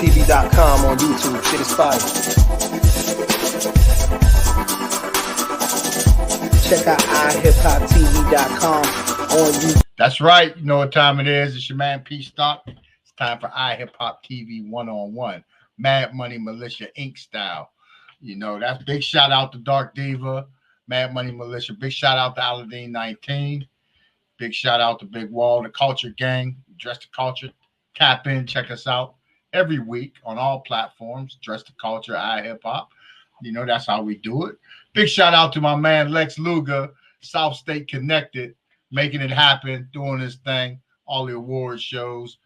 iHipHopTV.com on YouTube. Shit is fire. Check out iHipHopTV.com on YouTube. That's right. You know what time it is. It's your man PStock. It's time for iHipHopTV one-on-one. Mad Money Militia Inc. style. You know, that's big shout out to Dark Diva, Mad Money Militia. Big shout out to Aladdin 19. Big shout out to Big Wall, the Culture Gang. Dress the Culture. Tap in, check us out every week on all platforms. Dress the Culture, iHipHop. You know, that's how we do it. Big shout out to my man Lex Luger, South State Connected, making it happen, doing this thing, all the award shows.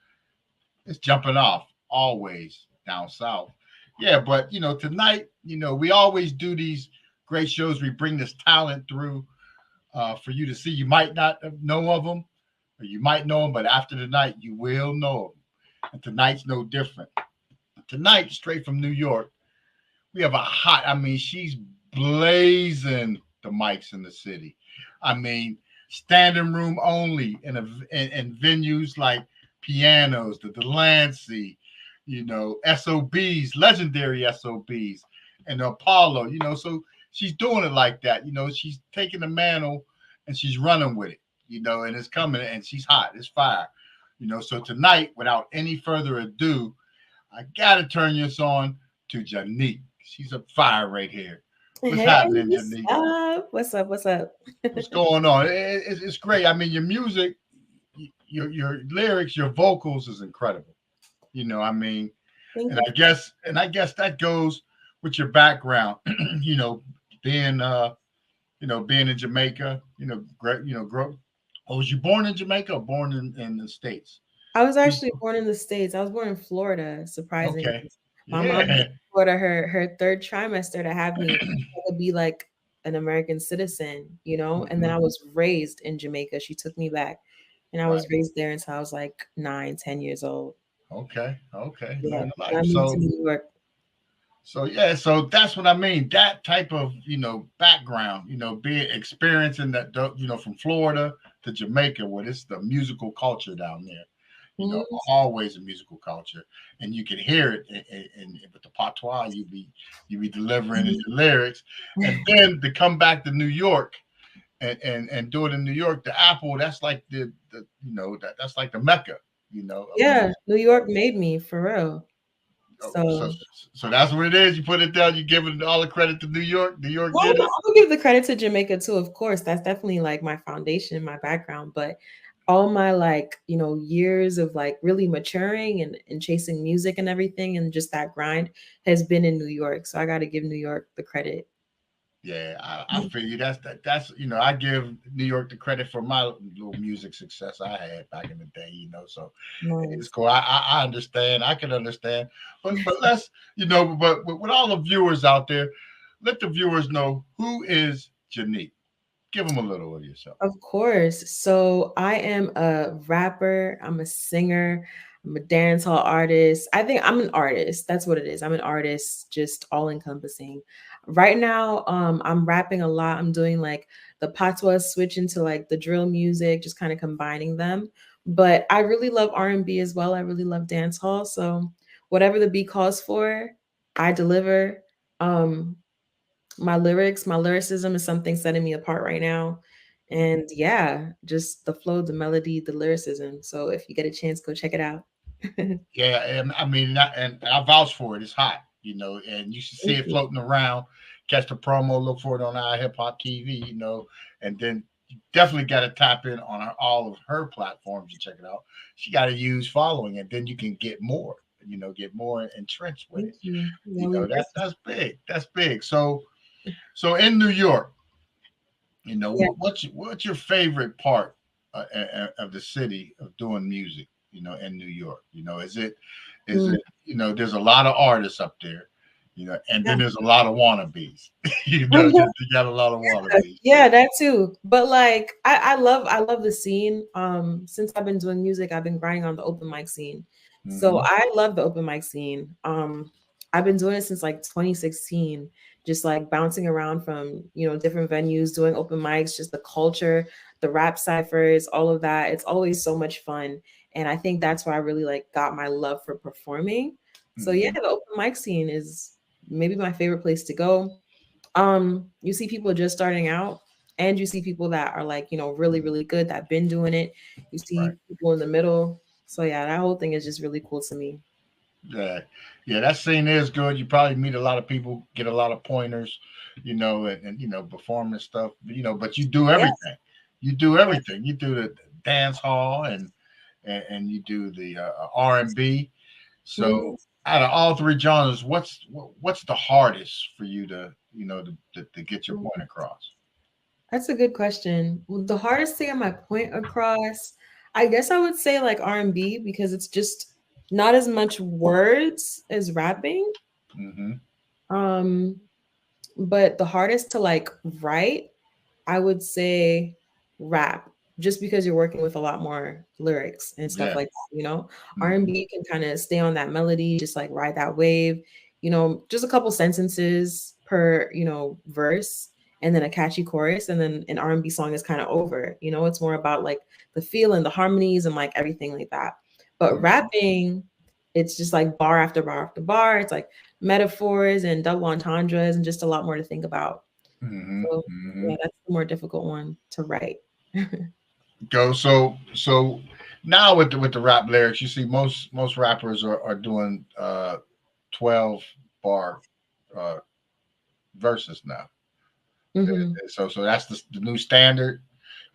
It's jumping off always down south. Yeah, but, you know, tonight, you know, we always do these great shows. We bring this talent through for you to see. You might not know of them, or you might know them, but after the night, you will know them. And tonight's no different. Tonight, straight from New York, we have a hot, I mean, she's blazing the mics in the city. I mean, standing room only in venues like Pianos, the Delancey, you know, SOBs, legendary SOBs, and the Apollo, you know, so she's doing it like that. You know, she's taking the mantle and she's running with it, you know, and it's coming and she's hot. It's fire, you know. So tonight, without any further ado, I got to turn this on to Genique. She's a fire right here. What's happening, Genique? What's up? What's up? What's going on? It's great. I mean, your music, your lyrics, your vocals is incredible. You know, I mean, and I guess that goes with your background. You know, being in Jamaica. Was you born in Jamaica or born in the States? I was actually born in the States. I was born in Florida, surprisingly. Okay. My mom in Florida, her third trimester to have me to be like an American citizen, you know. And then I was raised in Jamaica. She took me back, and I was raised there until I was like 9, 10 years old. Okay. Yeah. I moved to New York. So yeah, so that's what I mean. That type of, you know, background, you know, being experiencing that, you know, from Florida to Jamaica, where it's the musical culture down there. You know, always a musical culture, and you can hear it in with the patois you be delivering in your lyrics, and then to come back to New York and do it in New York, the Apple, that's like the you know, that's like the Mecca, you know. Yeah, New York made me for real. So that's what it is. You put it down. You give it all the credit to New York. New York. Well, I'm gonna give the credit to Jamaica too. Of course, that's definitely like my foundation, my background, but all my like, you know, years of like really maturing and chasing music and everything and just that grind has been in New York. So I got to give New York the credit. Yeah, I feel you. That's you know, I give New York the credit for my little music success I had back in the day, you know. So it's cool. I understand. I can understand. But let's, you know, but with all the viewers out there, let the viewers know who is Genique. Give them a little of yourself. Of course. So I am a rapper. I'm a singer. I'm a dancehall artist. I think I'm an artist. That's what it is. I'm an artist, just all encompassing. Right now, I'm rapping a lot. I'm doing like the patois, switch into like the drill music, just kind of combining them. But I really love R&B as well. I really love dancehall. So whatever the beat calls for, I deliver. My lyricism is something setting me apart right now. And yeah, just the flow, the melody, the lyricism. So if you get a chance, go check it out. Yeah, and I mean, and I vouch for it. It's hot, you know, and you should see it floating around. Catch the promo, look for it on iHipHopTV, you know, and then you definitely got to tap in on all of her platforms and check it out. She got a huge following, and then you can get more, you know, get more entrenched with it. You know, that's big. That's big. So in New York, you know, what's your favorite part of the city of doing music? You know, in New York, you know, is it, you know, there's a lot of artists up there, you know, and then there's a lot of wannabes. You know, you got a lot of wannabes. Yeah, that too. But like, I love the scene. Since I've been doing music, I've been grinding on the open mic scene. So I love the open mic scene. I've been doing it since like 2016, just like bouncing around from, you know, different venues, doing open mics, just the culture, the rap ciphers, all of that. It's always so much fun. And I think that's where I really like got my love for performing. So yeah, the open mic scene is maybe my favorite place to go. You see people just starting out, and you see people that are like, really, really good, that been doing it. You see Right. people in the middle. So yeah, that whole thing is just really cool to me. Yeah, yeah, that scene is good. You probably meet a lot of people, get a lot of pointers, and performing stuff. But you do Yeah, everything. You do yeah. everything. You do the dance hall and you do the R&B. Mhm. So out of all three genres, what's the hardest for you to get your point across? That's a good question. Well, the hardest to get my point across, I guess I would say like R&B, because it's just not as much words as rapping. Hmm. Um, but the hardest to like write, I would say rap, just because you're working with a lot more lyrics and stuff Yeah. like that. Hmm. R&B can kind of stay on that melody, just like ride that wave, just a couple sentences per, verse, and then a catchy chorus, and then an R&B song is kind of over. It's more about like the feel and the harmonies and like everything like that. But rapping, it's just like bar after bar after bar. It's like metaphors and double entendres and just a lot more to think about. Hmm. So Hmm. yeah, that's the more difficult one to write. Go. So now with the rap lyrics, you see most rappers are doing 12 bar uh, verses now. Hmm. So that's the new standard.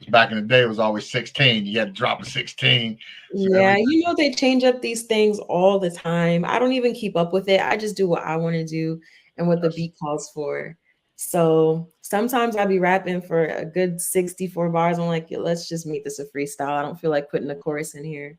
Back in the day, it was always 16. You had to drop a 16. So Yeah, they change up these things all the time. I don't even keep up with it. I just do what I want to do and what the beat calls for. So sometimes I'll be rapping for a good 64 bars. I'm like, "Yeah, let's just make this a freestyle. I don't feel like putting a chorus in here."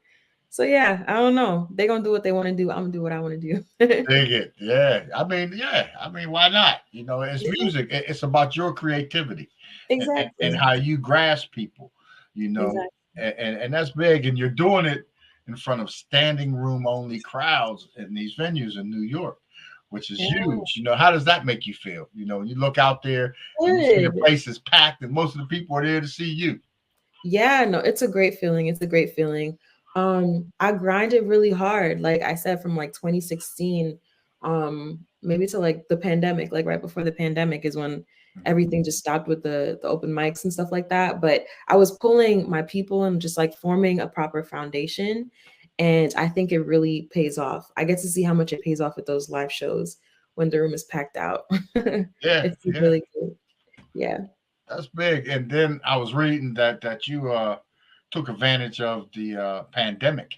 So yeah, I don't know. They're gonna do what they want to do. I'm gonna do what I want to do. dig it. Yeah. I mean, why not? It's Yeah, music. It's about your creativity and exactly. how you grasp people, you know, Exactly. and that's big. And you're doing it in front of standing room only crowds in these venues in New York, which is Yeah. huge. How does that make you feel? When you look out there and you see the Good. place is packed and most of the people are there to see you. Yeah, no, it's a great feeling. It's a great feeling. I grinded really hard, like I said, from like 2016, maybe to like the pandemic, like right before the pandemic is when everything just stopped with the open mics and stuff like that. But I was pulling my people and just like forming a proper foundation. And I think it really pays off. I get to see how much it pays off with those live shows when the room is packed out. Yeah, It's yeah. really good. Yeah. That's big. And then I was reading that you took advantage of the pandemic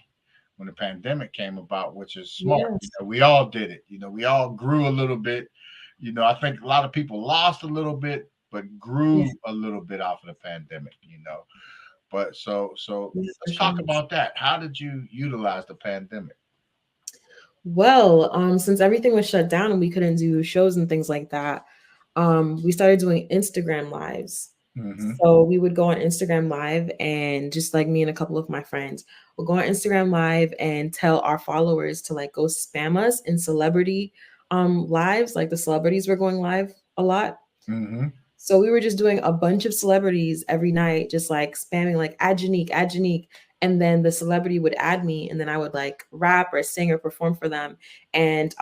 when the pandemic came about, which is smart. Yes. We all did it. We all grew a little bit. I think a lot of people lost a little bit, but Yeah. grew a little bit off of the pandemic. But so Yeah, for let's sure. talk about that. How did you utilize the pandemic? Well, since everything was shut down and we couldn't do shows and things like that, we started doing Instagram lives. Hmm. So we would go on Instagram live, and just like me and a couple of my friends will go on Instagram live and tell our followers to like go spam us in celebrity lives. Like the celebrities were going live a lot. Hmm. So we were just doing a bunch of celebrities every night, just like spamming like add Genique, add Genique. And then the celebrity would add me, and then I would like rap or sing or perform for them. And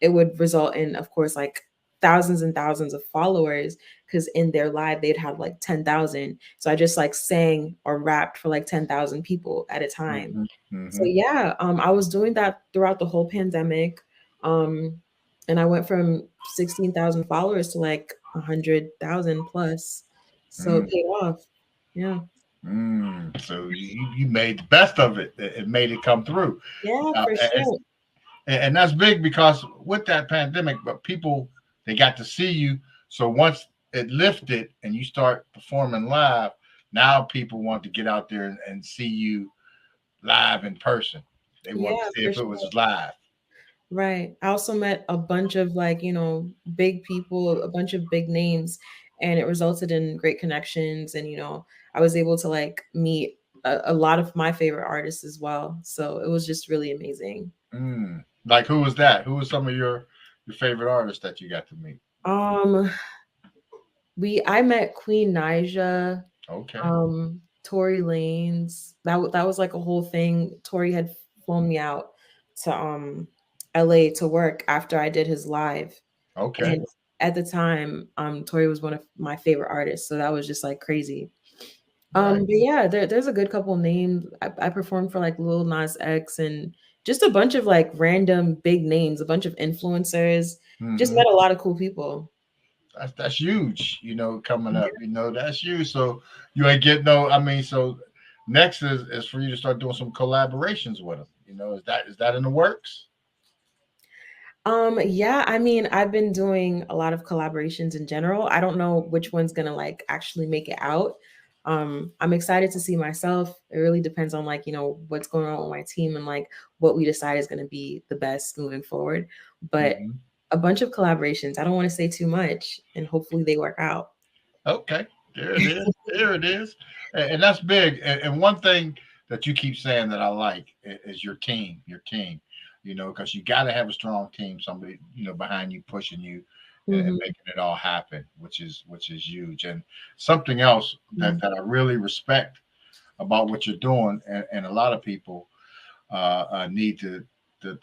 it would result in, of course, like thousands and thousands of followers, because in their live they'd have like 10,000. So I just like sang or rapped for like 10,000 people at a time. Hmm. So Hmm. yeah, I was doing that throughout the whole pandemic. Um, and I went from 16,000 followers to like 100,000 plus. So it Mm. paid off. Yeah. So you made the best of it. It made it come through. Yeah, Uh, for and, sure. and that's big because with that pandemic, but people they got to see you. So once it lifted and you start performing live, now people want to get out there and see you live in person. They want to Yeah, see for if it sure. was live. Right. I also met a bunch of like, big people, a bunch of big names, and it resulted in great connections. And, I was able to like meet a lot of my favorite artists as well. So it was just really amazing. Like who was that? Who was some of your favorite artists that you got to meet? Um, I met Queen Naija, Okay. Tory Lanez. That was like a whole thing. Tory had flown me out to LA to work after I did his live. Okay. And at the time, Tory was one of my favorite artists. So that was just like crazy. Right. But yeah, there's a good couple names. I performed for like Lil Nas X and just a bunch of like random big names, a bunch of influencers. Just Mm-hmm. met a lot of cool people. That's huge, coming up. That's huge. So you ain't get no. I mean, so next is for you to start doing some collaborations with them. Is that in the works? Yeah, I mean, I've been doing a lot of collaborations in general. I don't know which one's gonna like actually make it out. I'm excited to see myself. It really depends on like, what's going on with my team and like what we decide is gonna be the best moving forward. But Mm-hmm. a bunch of collaborations. I don't want to say too much and hopefully they work out. Okay, there it is. There it is, and that's big. And one thing that you keep saying that I like is your team. Your team, because you got to have a strong team, somebody behind you pushing you and Mhm. making it all happen, which is huge. And something else that I really respect about what you're doing, and a lot of people need to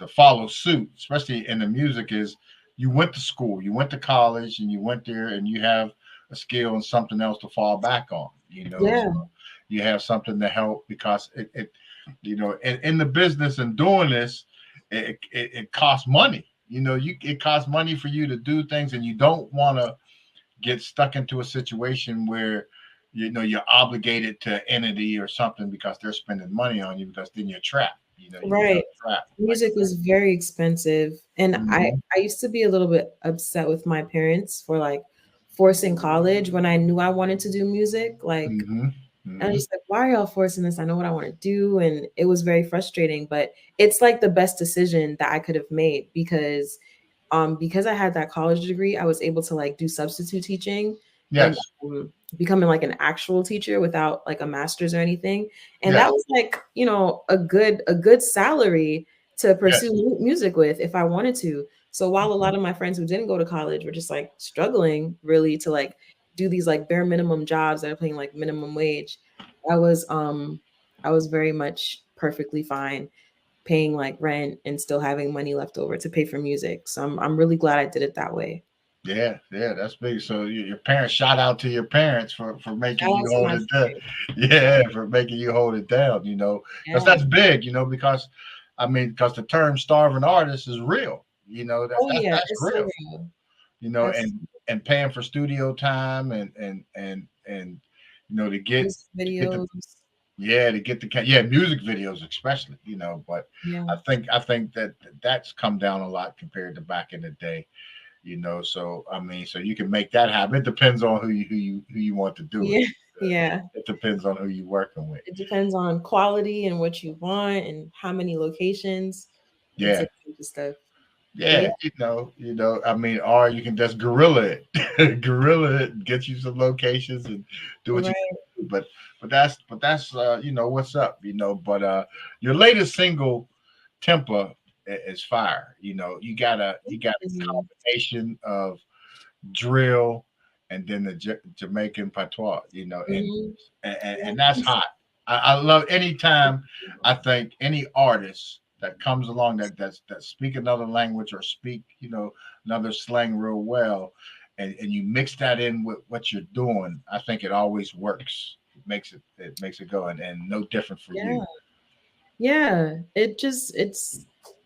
follow suit, especially in the music, is you went to school, you went to college, and you went there, and you have a skill and something else to fall back on. Yeah. So you have something to help because in the business and doing this, it costs money. It costs money for you to do things, and you don't want to get stuck into a situation where you're obligated to an entity or something because they're spending money on you, because then you're trapped. You become Right. trapped. Like, Music is very expensive. And mm-hmm, I used to be a little bit upset with my parents for like forcing college when I knew I wanted to do music. Like mm-hmm, I was mm-hmm. just like, why are y'all forcing this? I know what I want to do. And it was very frustrating, but it's like the best decision that I could have made because I had that college degree, I was able to like do substitute teaching and Yes, becoming like an actual teacher without like a master's or anything. And that yes, was like, a good salary to yes. pursue music with if I wanted to. So while a lot of my friends who didn't go to college were just like struggling really to like do these like bare minimum jobs that are paying like minimum wage, I was um I was very much perfectly fine paying like rent and still having money left over to pay for music. So I'm really glad I did it that way. Yeah, yeah, that's big. So your parents, shout out to your parents for Shout making out you to hold my it down. parents. Yeah, for making you hold it down. Because Yeah. that's big. Because I mean, because the term starving artist is real. Oh yeah, That's it's so real. real. And That's paying for studio time and to music get the videos. yeah, to get the music videos especially. But Yeah. I think that that's come down a lot compared to back in the day. So I mean, so you can make that happen. It depends on who you want to do it. Yeah. Yeah. It depends on who you're working with. It depends on quality and what you want and how many locations. It's a Yeah. bunch of stuff. But Yeah, I mean, or you can just guerrilla it, guerrilla it, get you some locations and do what yeah. you Right. do. But that's what's up, But your latest single, Temper, is fire. You got a Mhm. combination of drill and then the Jamaican patois, Mhm. and that's hot. I love anytime I think any artist that comes along that speak another language or speak another slang real well, and you mix that in with what you're doing. I think it always works. It makes it go, and no different for Yeah. you. Yeah.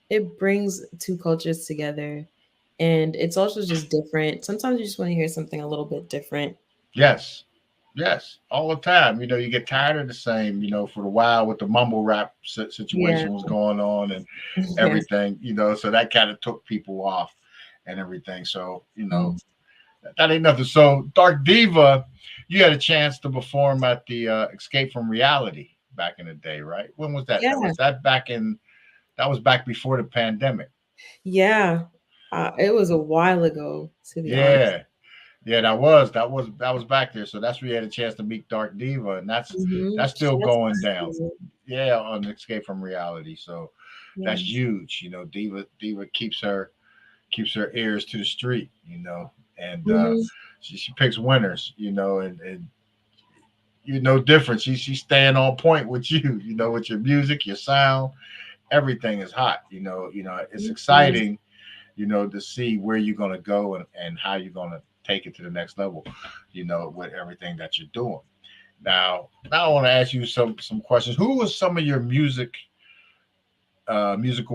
It brings two cultures together. And it's also just different. Sometimes you just want to hear something a little bit different. Yes. Yes, all the time. You get tired of the same, for a while with the mumble rap Yeah. situation was going on and Yes. everything, so that kind of took people off and everything. So, Mm. that ain't nothing. So, Dark Diva, you had a chance to perform at the Escape from Reality back in the day, right? When was that? Yeah. That was back before the pandemic. Yeah. It was a while ago, to be honest. Yeah. Yeah, that was back there. So that's where you had a chance to meet Dark Diva, and that's still That's going down. cool. Yeah, on Escape from Reality. So that's Yeah. huge. Diva keeps her ears to the street, and Mhm. she picks winners, and you're no different. She's staying on point with you, with your music, your sound, everything is hot. It's exciting, to see where you're going to go and how you're going to take it to the next level, with everything that you're doing. Now I want to ask you some questions. Who was some of your musical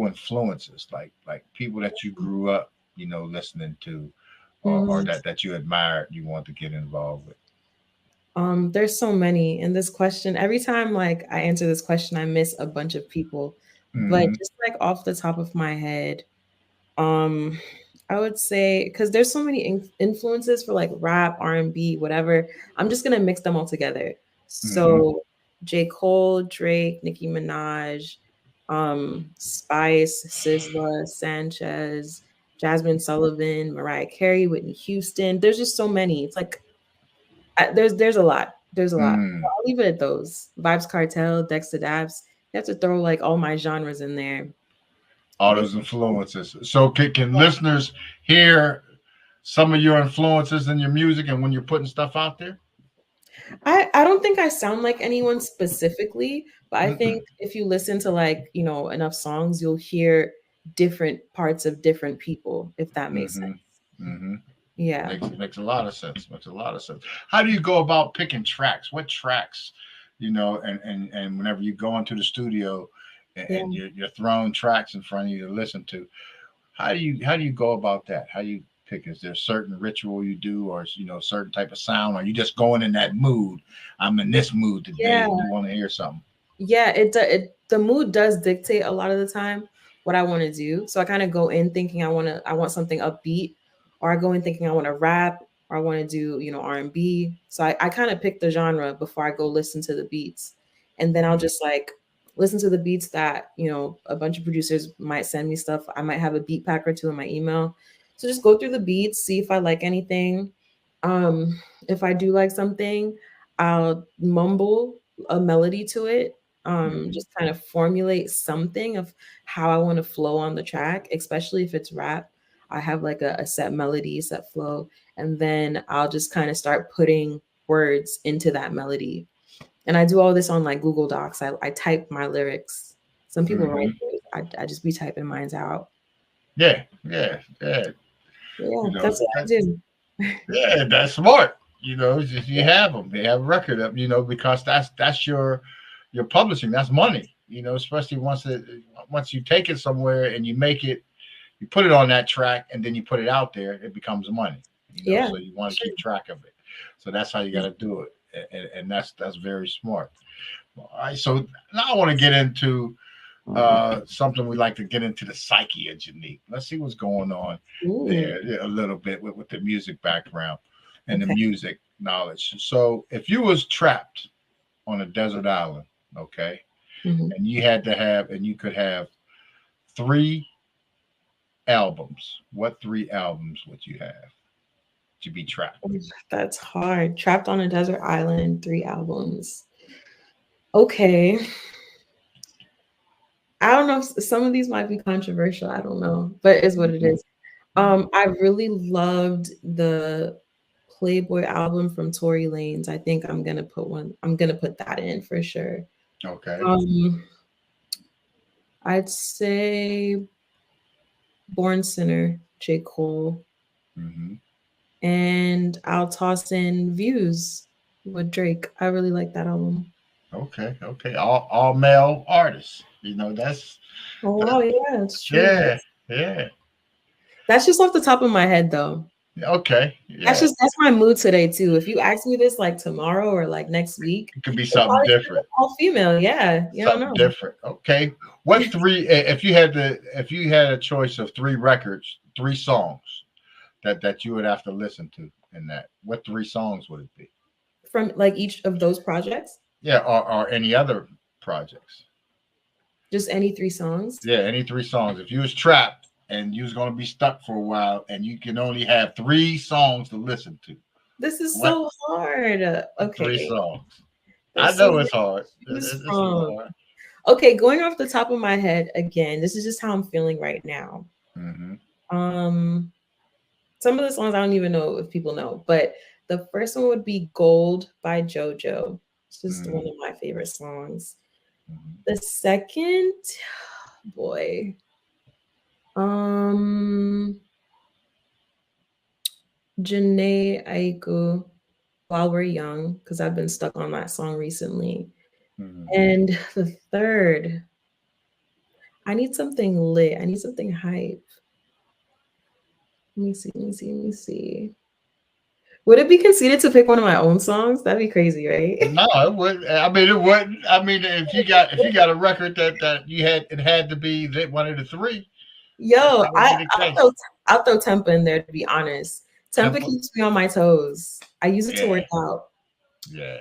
influences, like people that you grew up, listening to, or that you admired, you want to get involved with? There's so many in this question. Every time like I answer this question, I miss a bunch of people. But Hmm. just like off the top of my head, um, I would say because there's so many influences for like rap, R&B, whatever. I'm just gonna mix them all together. Hmm. So J. Cole, Drake, Nicki Minaj, Spice, SZA, Sanchez, Jasmine Sullivan, Mariah Carey, Whitney Houston. There's just so many. It's like there's a lot. There's a lot. Mm. I'll leave it at those. Vibes Cartel, Dexter Dabs. You have to throw like all my genres in there. All They, those influences. So can listeners hear some of your influences in your music and when you're putting stuff out there? I don't think I sound like anyone specifically, but I Mm-mm. think if you listen to like, enough songs, you'll hear different parts of different people, if that makes sense. Hmm. Hmm. Yeah. Makes a lot of sense. Makes a lot of sense. How do you go about picking tracks? What tracks, and whenever you go into the studio Yeah. and you're throwing tracks in front of you to listen to, how do you go about that? How do you pick? Is there a certain ritual you do, or certain type of sound? Are you just going in that mood? I'm in this mood today, Yeah. and you want to hear something. Yeah, the mood does dictate a lot of the time what I want to do. So I kind of go in thinking I want something upbeat, or I go in thinking I want to rap, or I want to do, R&B. So I kind of pick the genre before I go listen to the beats. And then I'll Mhm. just like listen to the beats that, a bunch of producers might send me stuff. I might have a beat pack or two in my email. So just go through the beats, see if I like anything. If I do like something, I'll mumble a melody to it, Mhm. just kind of formulate something of how I want to flow on the track, especially if it's rap. I have like a set melody, set flow, and then I'll just kind of start putting words into that melody. And I do all this on like Google Docs. I type my lyrics. Some people write Mhm. those. I just be typing mines out. Yeah, yeah, yeah. Yeah, You know that's what I that. do. Yeah, that's smart. Just you have them. They have a record up. Because that's your publishing. That's money. Especially once you take it somewhere and you make it, you put it on that track, and then you put it out there. It becomes money. Yeah, So you want to sure. keep track of it. So that's how you got to do it, and that's very smart. All right. So now I want to get into something we like to get into the psyche of Genique. Let's see what's going on Ooh, there a little bit with the music background and the okay. music knowledge. So if you was trapped on a desert island, okay, Mhm. and you could have three albums, what three albums would you have to be trapped? That's hard. Trapped on a Desert Island, 3 albums. Okay. I don't know if some of these might be controversial. I don't know, but it is what it Mhm. is. I really loved the Playboy album from Tory Lanez. I think I'm gonna put that in for sure. Okay. Um, I'd say Born Sinner, J. Cole, Hmm. and I'll toss in Views with Drake. I really like that album. Okay. Okay. All male artists. That's Oh that, wow, yeah, it's true. yeah, yeah. That's just off the top of my head though. Okay. Yeah. That's my mood today too. If you ask me this like tomorrow or like next week, It could be it's something probably gonna be different. all female. Yeah, you don't Something know. different. Okay. What three? If you had a choice of three records, three songs that you would have to listen to in that, what three songs would it be? From like each of those projects, Yeah, or any other projects. just any 3 songs. Yeah, any three songs. If you was trapped and you was gonna be stuck for a while, and you can only have three songs to listen to, This is what so hard. three Okay, songs? I there's so know many it's hard. to choose This is from. hard. Okay, going off the top of my head again, this is just how I'm feeling right now. Hmm. Um, some of the songs I don't even know if people know, but the first one would be Gold by JoJo. It's just one Hmm. of my favorite songs. Hmm. The second, boy. Janae Aiku, While We're Young, because I've been stuck on that song recently. And the third, I need something lit. I need something hype. Let me see. Would it be conceited to pick one of my own songs? That'd be crazy, right? No, it wouldn't. I mean, it wouldn't. I mean, if you got a record that you had, it had to be one of the three. Yo, I'll throw Tempa in there, to be honest. Tempa keeps me on my toes. I use it to work out. Yeah.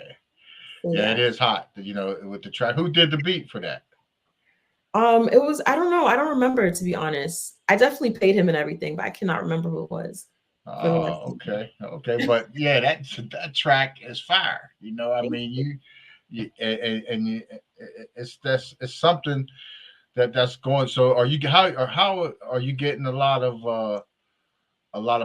So, yeah, it is hot. You know, with the track. Who did the beat for that? It was, I don't know. I don't remember, to be honest. I definitely paid him and everything, but I cannot remember who it was. Oh, okay. But yeah, that track is fire. You know, I mean, it's something that's going. So how are you getting a lot of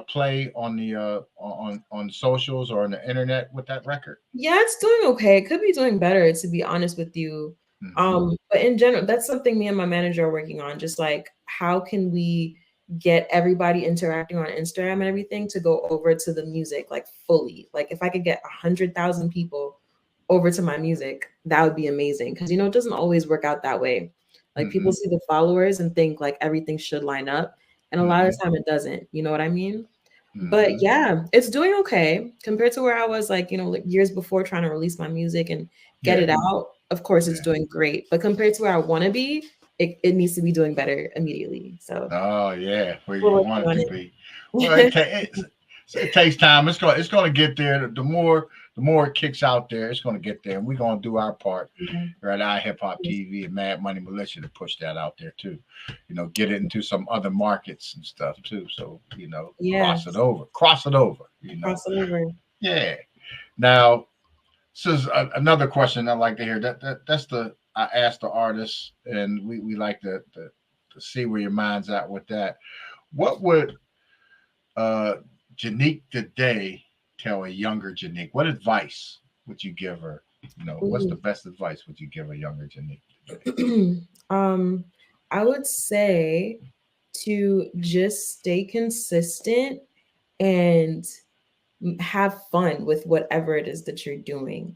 play on the on socials or on the internet with that record? Yeah, it's doing okay. It could be doing better, to be honest with you. But in general, that's something me and my manager are working on. Just like, how can we get everybody interacting on Instagram and everything to go over to the music like fully? Like, if I could get 100,000 people over to my music, that would be amazing. Because it doesn't always work out that way. Like, people see the followers and think like everything should line up, and a lot of the time it doesn't. You know what I mean? But yeah, it's doing okay compared to where I was like years before, trying to release my music and get it out. Of course, it's doing great, but compared to where I want to be, it needs to be doing better immediately. So where you want it to be. Well, it takes time. It's going to get there. The more it kicks out there, it's going to get there, and we're going to do our part right at iHipHopTV and Mad Money Militia to push that out there too. Get it into some other markets and stuff too. So cross it over. Cross it over. Yeah. Now, this is another question I like to hear. That's I asked the artists, and we like to see where your mind's at with that. What would Genique today tell a younger Genique? What advice would you give her? What's the best advice would you give a younger Genique? I would say to just stay consistent and have fun with whatever it is that you're doing.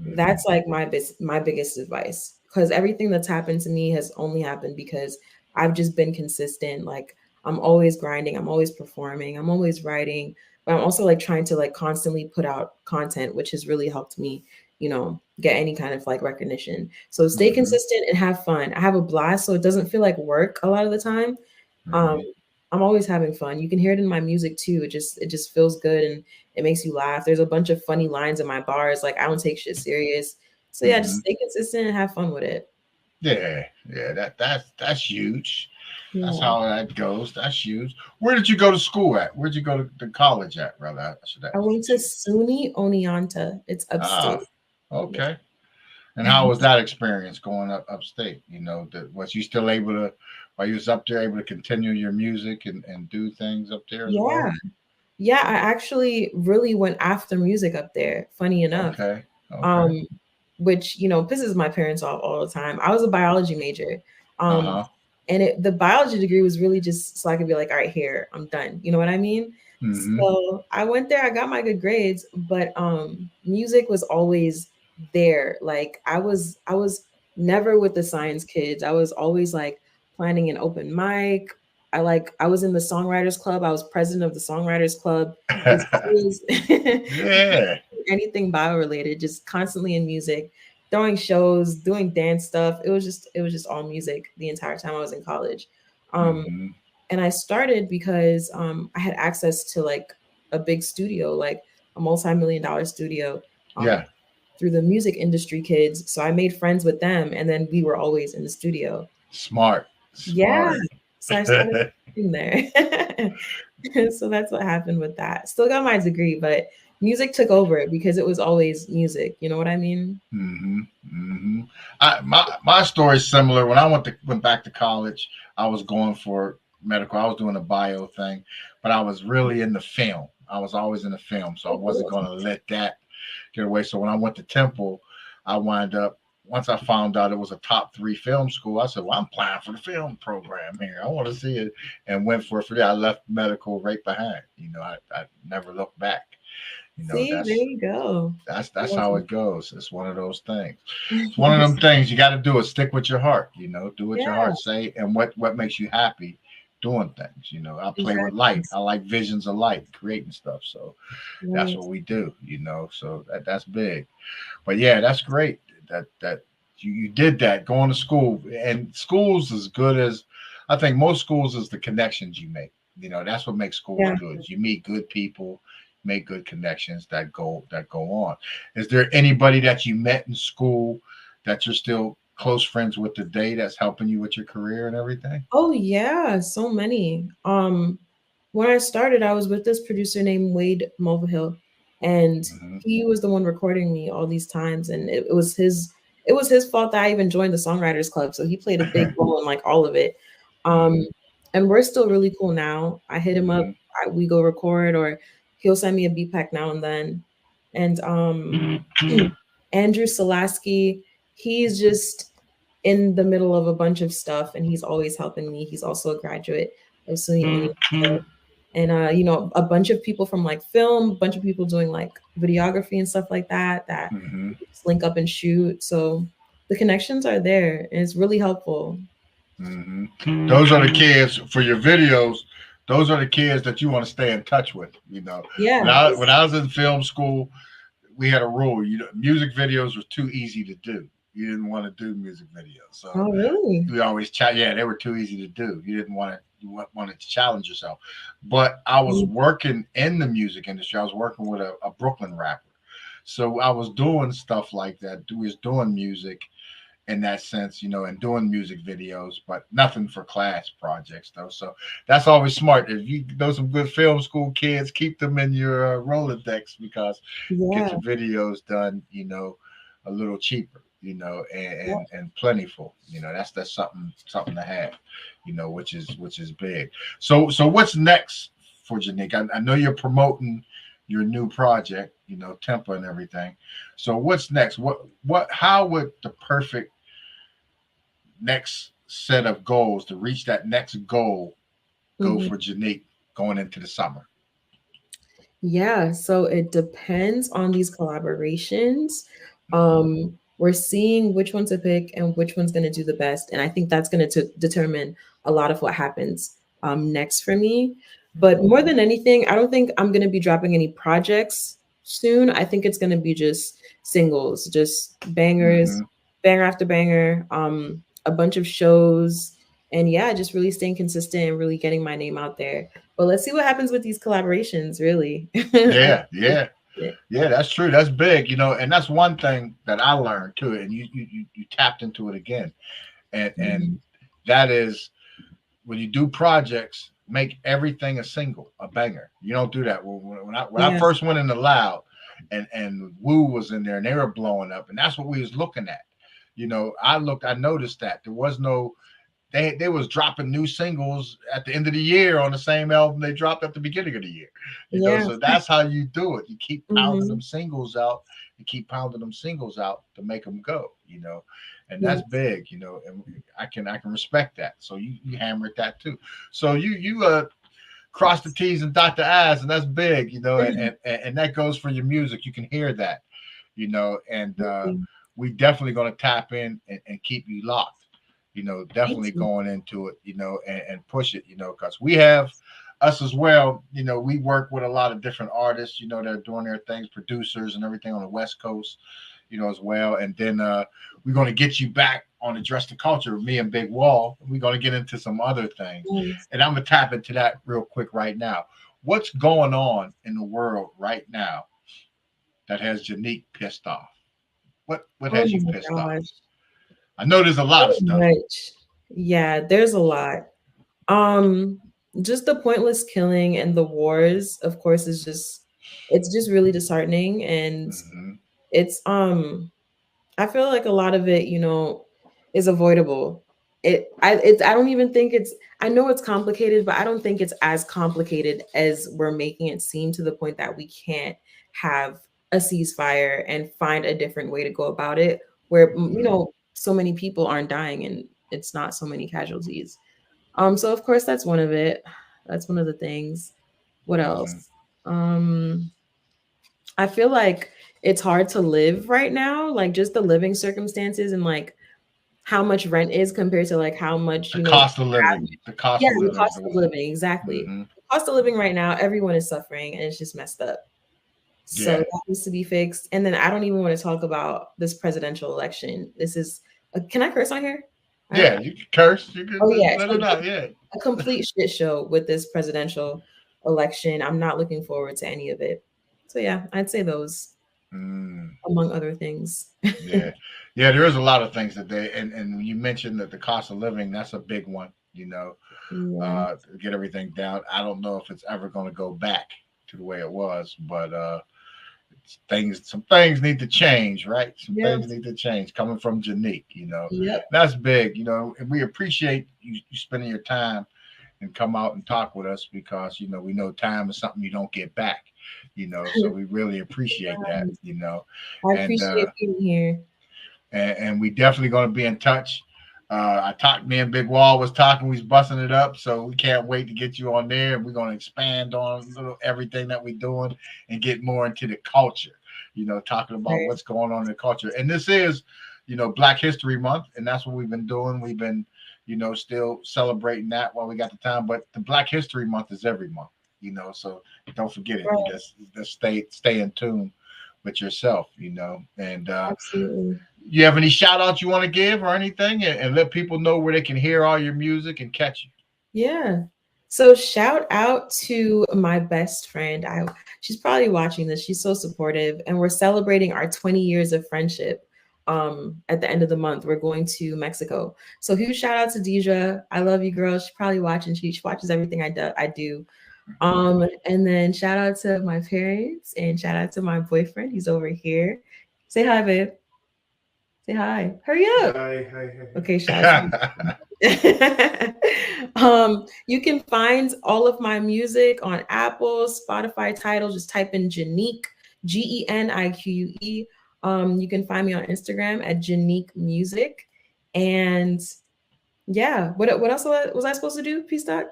That's like my biggest advice, because everything that's happened to me has only happened because I've just been consistent. Like, I'm always grinding, I'm always performing, I'm always writing, but I'm also like trying to like constantly put out content, which has really helped me, get any kind of like recognition. So stay consistent and have fun. I have a blast, so it doesn't feel like work a lot of the time. I'm always having fun. You can hear it in my music too. It just feels good and it makes you laugh. There's a bunch of funny lines in my bars. Like, I don't take shit serious. So yeah, just stay consistent and have fun with it. Yeah, that's huge. Yeah. That's how that goes. That's huge. Where did you go to school at? Where'd you go to college at, rather? I went to SUNY Oneonta. It's upstate. Okay. And how was that experience going upstate? Was you still able to, while you was up there, able to continue your music and do things up there as well? Yeah, I actually really went after music up there, funny enough. Okay. Which, pisses my parents off all the time. I was a biology major. And the biology degree was really just so I could be like, all right, here, I'm done. You know what I mean? So I went there, I got my good grades, but music was always there. Like, I was never with the science kids. I was always like planning an open mic. I was in the songwriters club. I was president of the songwriters club. Anything bio related, just constantly in music, throwing shows, doing dance stuff. It was just all music the entire time I was in college. And I started because I had access to like a big studio, like a multi-million-dollar studio. Through the music industry kids. So I made friends with them, and then we were always in the studio. Smart. Yeah. So I started in there. So that's what happened with that. Still got my degree, but music took over because it was always music. You know what I mean? My story is similar. When I went back to college, I was going for medical. I was doing a bio thing, but I was really in the film. I was always in the film, so I wasn't going to let that get away. So when I went to Temple, I wound up once I found out it was a top 3 film school, I said, well, I'm applying for the film program here. I want to see it, and went for it. For that, I left medical right behind. You know, I never looked back. You know, See, there you go. that's how it goes. It's one of those things. It's one of them things you got to do. Is stick with your heart. You know, do what your heart say, and what makes you happy doing things. You know, I play with light. I like visions of light, creating stuff. So that's what we do. You know, so that's big. But yeah, that's great. That you did that going to school, and schools as good as I think most schools is the connections you make. You know, that's what makes schools good. You meet good people, make good connections that go on. Is there anybody that you met in school that you're still close friends with today that's helping you with your career and everything? Oh yeah, so many. When I started, I was with this producer named Wade Mulvihill, and he was the one recording me all these times, and it was his fault that I even joined the Songwriters Club. So he played a big role in like all of it. And we're still really cool now. I hit him up, we go record, or he'll send me a beat pack now and then. And Andrew Salaski, he's just in the middle of a bunch of stuff, and he's always helping me. He's also a graduate of SUNY. And you know, a bunch of people from like film, a bunch of people doing like videography and stuff like that just link up and shoot. So the connections are there, and it's really helpful. Those are the kids for your videos. Those are the kids that you want to stay in touch with. You know, when I was in film school, we had a rule. You know, music videos were too easy to do. You didn't want to do music videos. So really? We always chat. Yeah, they were too easy to do. You didn't want to. You wanted to challenge yourself. But I was working in the music industry. I was working with a Brooklyn rapper. So I was doing stuff like that. We was doing music in that sense, you know, and doing music videos, but nothing for class projects though. So that's always smart. If you know some good film school kids, keep them in your Rolodex, because you get your videos done, you know, a little cheaper, you know, and plentiful. You know, that's something to have, you know, which is big. So what's next for Genique? I know you're promoting your new project, you know, Tempa and everything. So what's next? How would the perfect next set of goals to reach that next goal go for Genique going into the summer? Yeah, so it depends on these collaborations. We're seeing which one to pick and which one's going to do the best, and I think that's going to determine a lot of what happens next for me. But more than anything, I don't think I'm going to be dropping any projects soon. I think it's going to be just singles, just bangers, banger after banger, a bunch of shows, and yeah, just really staying consistent and really getting my name out there. But let's see what happens with these collaborations, really. Yeah, that's true. That's big, you know, and that's one thing that I learned too. And you tapped into it again, and that is when you do projects, make everything a single, a banger. You don't do that. When I first went into Loud, and Woo was in there, and they were blowing up, and that's what we was looking at. You know, I noticed that there was no. They was dropping new singles at the end of the year on the same album they dropped at the beginning of the year. You know, so that's how you do it. You keep pounding them singles out. You keep pounding them singles out to make them go. You know, and that's big. You know, and I can respect that. So you hammered that too. So you cross the T's and dot the I's, and that's big. You know, and that goes for your music. You can hear that. You know, and we definitely going to tap in and keep you locked. You know, definitely going into it, you know, and push it, you know, because we have us as well. You know, we work with a lot of different artists, you know, that are doing their things, producers and everything on the West Coast, you know, as well. And then we're going to get you back on Address the Culture, me and Big Wall. We're going to get into some other things. And I'm going to tap into that real quick right now. What's going on in the world right now that has Genique pissed off? What has you pissed off? I know there's a lot of stuff. Yeah, there's a lot. Just the pointless killing and the wars, of course, it's just really disheartening. And it's I feel like a lot of it, you know, is avoidable. I don't even think I know it's complicated, but I don't think it's as complicated as we're making it seem, to the point that we can't have a ceasefire and find a different way to go about it, where you know so many people aren't dying and it's not so many casualties. So of course that's one of it. That's one of the things. What else? I feel like it's hard to live right now, like just the living circumstances and like how much rent is compared to like how much the cost of living. The cost of living. The cost of living, exactly. The cost of living right now, everyone is suffering and it's just messed up. So that needs to be fixed. And then I don't even want to talk about this presidential election. This is can I curse on here? Yeah, you can curse. You can let it out. Yeah. A complete shit show with this presidential election. I'm not looking forward to any of it. So yeah, I'd say those among other things. Yeah, there is a lot of things that they and you mentioned that the cost of living, that's a big one, you know, to get everything down. I don't know if it's ever going to go back to the way it was, but some things need to change, right? Some things need to change. Coming from Genique, you know, that's big, you know, and we appreciate you spending your time and come out and talk with us because, you know, we know time is something you don't get back, you know, so we really appreciate that, you know. I appreciate being here. And we definitely going to be in touch. Me and Big Wall was talking, we was busting it up, so we can't wait to get you on there. And we're going to expand on everything that we're doing and get more into the culture, you know, talking about what's going on in the culture. And this is, you know, Black History Month, and that's what we've been doing. We've been, you know, still celebrating that while we got the time, but the Black History Month is every month, you know, so don't forget it. Just stay in tune with yourself, you know. And absolutely. You have any shout outs you want to give or anything, and let people know where they can hear all your music and catch you? Yeah. So shout out to my best friend. She's probably watching this. She's so supportive, and we're celebrating our 20 years of friendship. At the end of the month, we're going to Mexico. So huge shout out to Deja. I love you, girl. She's probably watching. She watches everything I do. And then shout out to my parents and shout out to my boyfriend. He's over here. Say hi, babe. Say hi. Hurry up. Hi. Okay, shout out. You can find all of my music on Apple, Spotify, Tidal. Just type in Genique, Genique. You can find me on Instagram at Genique Music. And yeah, what else was I supposed to do, PStock?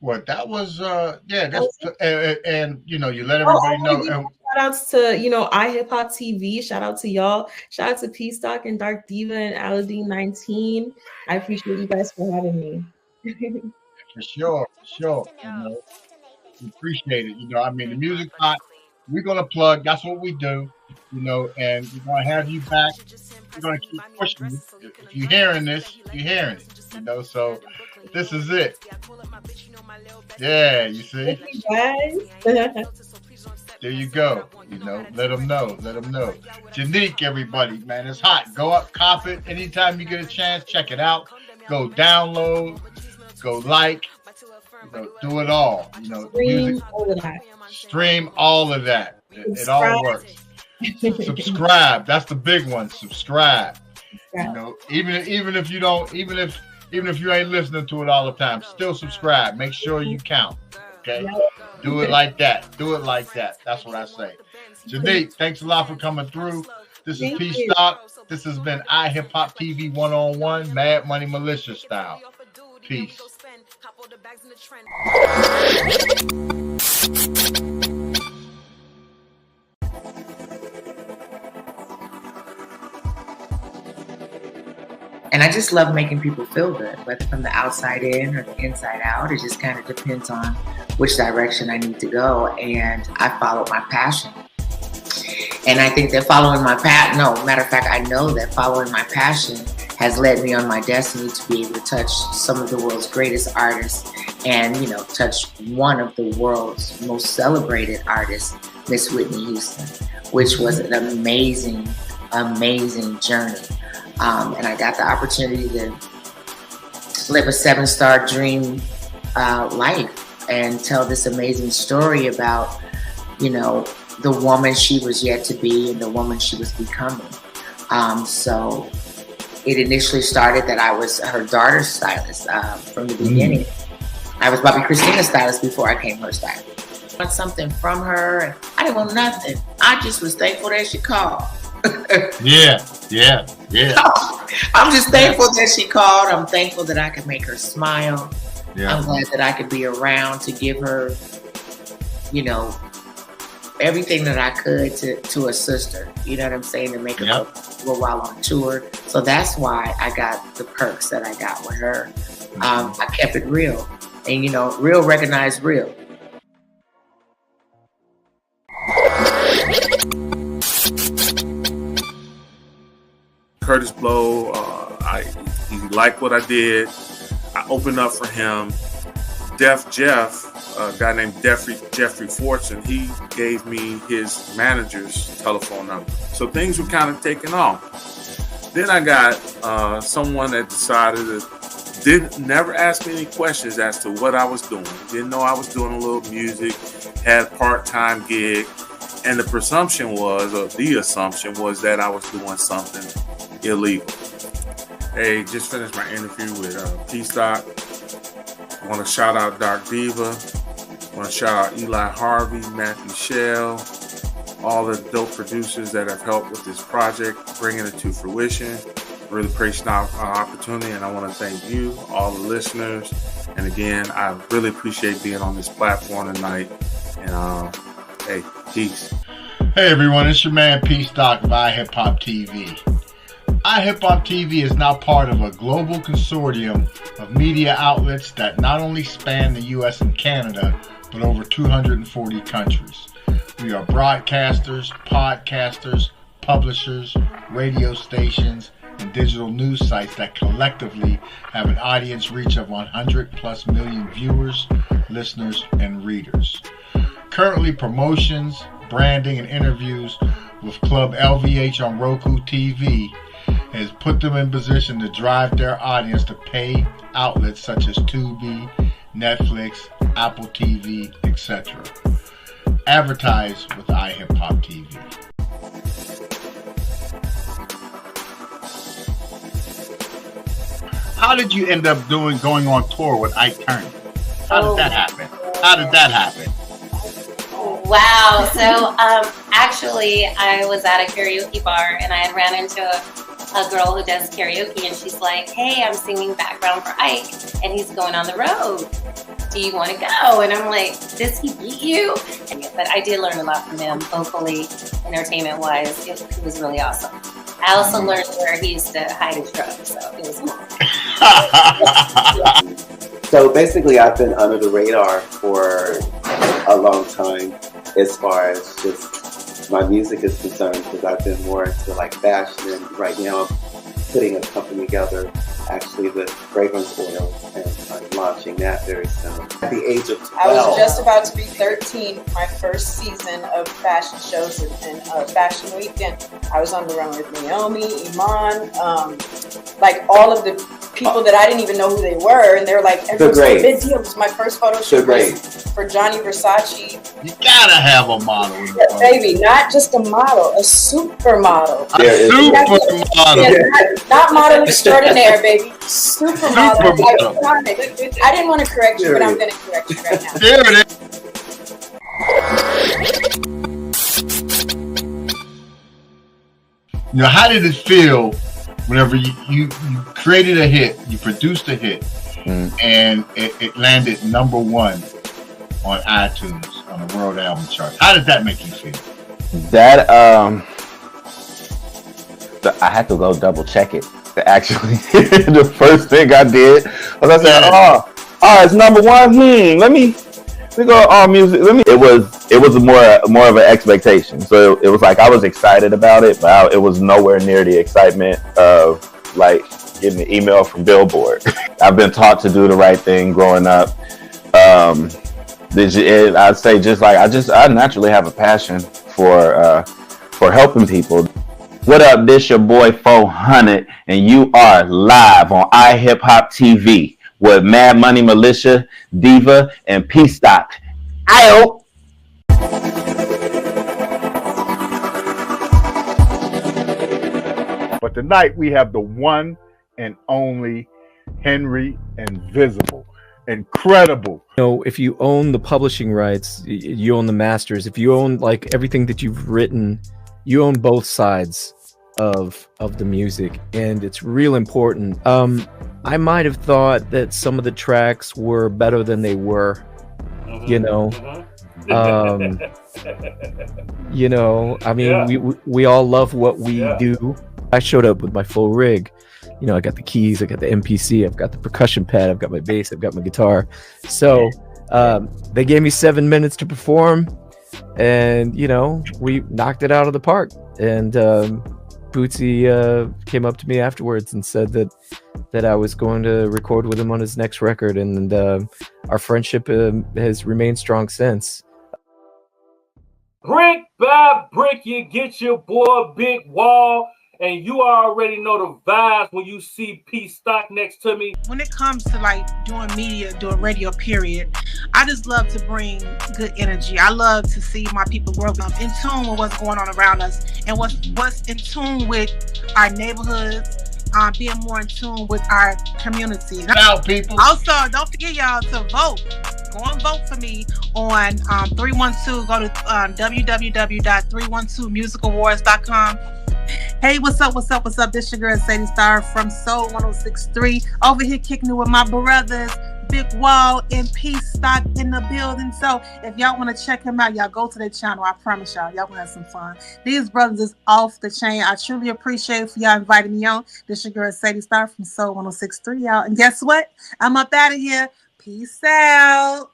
What that was, and you know, you let everybody know. And shout outs to, you know, iHipHopTV. Shout out to y'all. Shout out to PStock and Dark Diva and Aladdin 19. I appreciate you guys for having me. For sure. You know, we appreciate it. You know, I mean, the music hot. We're gonna plug. That's what we do. You know, and we're gonna have you back. We're gonna keep pushing you. If you're hearing this, you're hearing it. You know, so this is it. Yeah, you see. There you go. You know, let them know. Genique, everybody, man, it's hot. Go up, cop it. Anytime you get a chance, check it out. Go download. Go like. You know, do it all. You know, stream all of that. It all works. Subscribe. That's the big one. Subscribe. You know, even if you ain't listening to it all the time, still subscribe. Make sure you count. Okay. Do it like that. That's what I say. Genique, thanks a lot for coming through. This is PStock. This has been iHipHopTV 1-on-1, Mad Money Militia style. Peace. And I just love making people feel good, whether from the outside in or the inside out. It just kind of depends on which direction I need to go. And I follow my passion. And I think that matter of fact, I know that following my passion has led me on my destiny to be able to touch some of the world's greatest artists and, you know, touch one of the world's most celebrated artists, Miss Whitney Houston, which was an amazing, amazing journey. And I got the opportunity to live a 7-star dream life and tell this amazing story about, you know, the woman she was yet to be and the woman she was becoming. So it initially started that I was her daughter's stylist from the beginning. I was Bobby Christina's stylist before I came her stylist. I want something from her. And I didn't want nothing. I just was thankful that she called. Yeah. I'm just thankful that she called. I'm thankful that I could make her smile. Yeah. I'm glad that I could be around to give her, you know, everything that I could to assist her. You know what I'm saying? To make her go while on tour. So that's why I got the perks that I got with her. I kept it real. And, you know, real recognize real. Curtis Blow, he liked what I did. I opened up for him. Def Jeff, a guy named Jeffrey Fortune, he gave me his manager's telephone number. So things were kind of taking off. Then I got someone that decided to never ask me any questions as to what I was doing. Didn't know I was doing a little music, had a part-time gig, and the assumption was that I was doing something illegal. Hey, just finished my interview with PStock. I want to shout out Dark Diva. I want to shout out Eli Harvey, Matthew Shell, all the dope producers that have helped with this project, bringing it to fruition. Really appreciate the opportunity, and I want to thank you, all the listeners. And again, I really appreciate being on this platform tonight. And hey, peace. Hey everyone, it's your man PStock of iHipHopTV. iHipHopTV is now part of a global consortium of media outlets that not only span the US and Canada, but over 240 countries. We are broadcasters, podcasters, publishers, radio stations, and digital news sites that collectively have an audience reach of 100+ million viewers, listeners, and readers. Currently, promotions, branding, and interviews with Club LVH on Roku TV has put them in position to drive their audience to pay outlets such as Tubi, Netflix, Apple TV, etc. Advertise with iHipHopTV. How did you end up going on tour with Ike Turner? How did that happen? Wow. So actually, I was at a karaoke bar and I had ran into a girl who does karaoke, and she's like, "Hey, I'm singing background for Ike, and he's going on the road. Do you want to go?" And I'm like, "Does he beat you?" But I did learn a lot from him, vocally, entertainment-wise. It was really awesome. I also learned where he used to hide his drugs, so it was cool. So basically, I've been under the radar for a long time as far as just my music is concerned, because I've been more into like fashion, and right now I'm putting a company together actually with fragrance oils, and I'm launching that very soon. At the age of 12. I was just about to be 13, my first season of fashion shows and Fashion Week, and I was on the run with Naomi, Iman, like all of the people that I didn't even know who they were, and they're like, everyone's like, big deal. It was my first photo shoot for Johnny Versace. You gotta have a model. Yeah, baby, not just a model, a supermodel. A supermodel. Yeah, not model extraordinaire, baby. Supermodel. Iconic. I didn't want to correct you, but I'm going to correct you right now. There it is. Now, how did it feel whenever you created a hit, you produced a hit, and it landed #1 on iTunes on the World Album Chart? How did that make you feel? That I had to go double check it. Actually, the first thing I did was I said, "Oh, it's #1. Let me go all music. It was more of an expectation. So it was like I was excited about it, but it was nowhere near the excitement of like getting an email from Billboard. I've been taught to do the right thing growing up. I'd say just like I naturally have a passion for helping people. What up? This your boy 400, and you are live on iHipHopTV with Mad Money, Militia, Diva, and PStock. Ayo! But tonight we have the one and only Henry Invisible. Incredible. You know, if you own the publishing rights, you own the masters. If you own like everything that you've written, you own both sides of the music, and it's real important. I might have thought that some of the tracks were better than they were, you know. You know, I mean, we all love what we do. I showed up with my full rig. You know, I got the keys, I got the MPC, I've got the percussion pad, I've got my bass, I've got my guitar. So they gave me 7 minutes to perform, and you know, we knocked it out of the park. And Bootsy came up to me afterwards and said that I was going to record with him on his next record, and our friendship has remained strong since. Brick by brick, you get your boy Big Wall, and you already know the vibes when you see PStock next to me. When it comes to like doing media, doing radio, period, I just love to bring good energy. I love to see my people grow up in tune with what's going on around us and what's in tune with our neighborhoods. Being more in tune with our community. Now, people. Also, don't forget y'all to vote. Go and vote for me on 312. Go to www.312musicawards.com. Hey, what's up? What's up? What's up? This your girl Sadie Star from Soul 106.3. Over here kicking it with my brothers, Big Wall and PStock in the building. So if y'all want to check him out, y'all go to their channel. I promise y'all gonna have some fun. These brothers is off the chain. I truly appreciate for y'all inviting me on. This your girl Sadie Star from Soul 106.3, y'all. And guess what? I'm up out of here. Peace out.